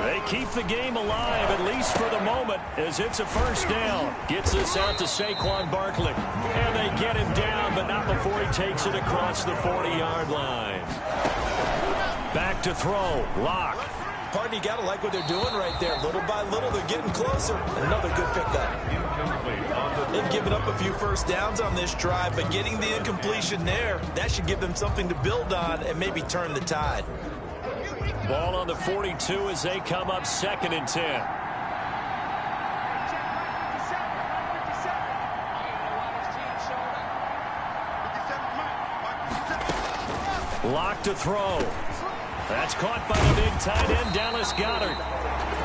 They keep the game alive, at least for the moment, as it's a 1st down. Gets this out to Saquon Barkley. And they get him down, but not before he takes it across the 40-yard line. Back to throw. Locke. Partner, you got to like what they're doing right there. Little by little, they're getting closer. Another good pickup. They've given up a few 1st downs on this drive, but getting the incompletion there, that should give them something to build on and maybe turn the tide. Ball on the 42 as they come up 2nd and 10. Locked to throw. That's caught by the big tight end, Dallas Goedert.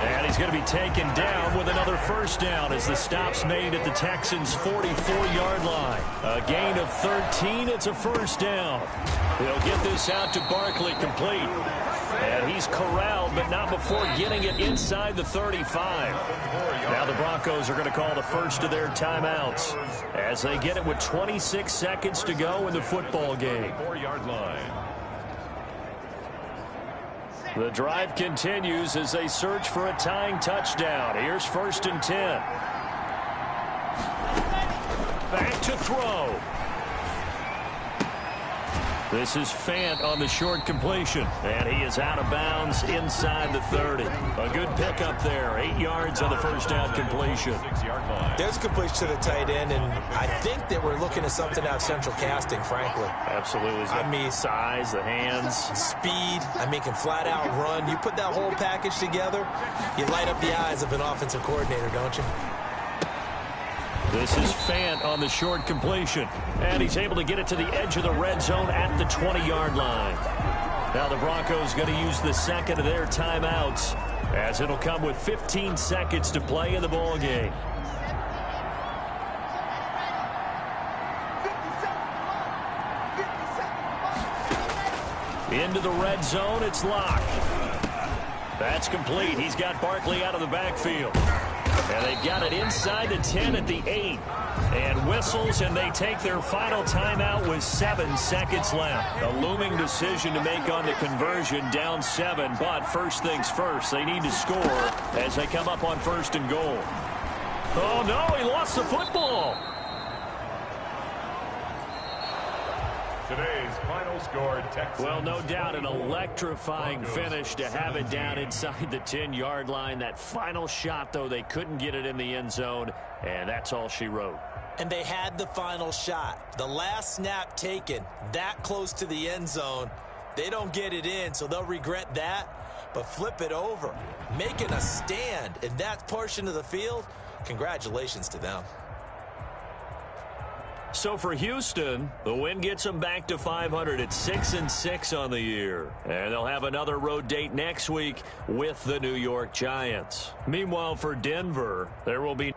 And he's going to be taken down with another 1st down as the stop's made at the Texans' 44-yard line. A gain of 13. It's a 1st down. They'll get this out to Barkley, complete. And he's corralled, but not before getting it inside the 35. Now the Broncos are going to call the first of their timeouts as they get it with 26 seconds to go in the football game. 4-yard line. The drive continues as they search for a tying touchdown. Here's 1st and 10. Back to throw. This is Fant on the short completion. And he is out of bounds inside the 30. A good pickup there. 8 yards on the first down completion. There's a completion to the tight end, and I think that we're looking at something out of central casting, frankly. Absolutely. I mean, size, the hands. Speed. I mean, can flat out run. You put that whole package together, you light up the eyes of an offensive coordinator, don't you? This is Fant on the short completion. And he's able to get it to the edge of the red zone at the 20-yard line. Now the Broncos going to use the second of their timeouts, as it'll come with 15 seconds to play in the ball game. Into the red zone, it's Locke. That's complete. He's got Barkley out of the backfield. And they've got it inside the 10 at the 8. And whistles, and they take their final timeout with 7 seconds left. A looming decision to make on the conversion, down 7. But first things first, they need to score as they come up on 1st and goal. Oh, no, he lost the football. Today's final score, Texans. Well, no doubt an 24, electrifying Broncos finish to have it 17. down inside the 10-yard line. That final shot, though, they couldn't get it in the end zone, and that's all she wrote. And they had the final shot. The last snap taken that close to the end zone. They don't get it in, so they'll regret that. But flip it over, making a stand in that portion of the field, congratulations to them. So for Houston, the win gets them back to 500 at 6-6 on the year. And they'll have another road date next week with the New York Giants. Meanwhile, for Denver, there will be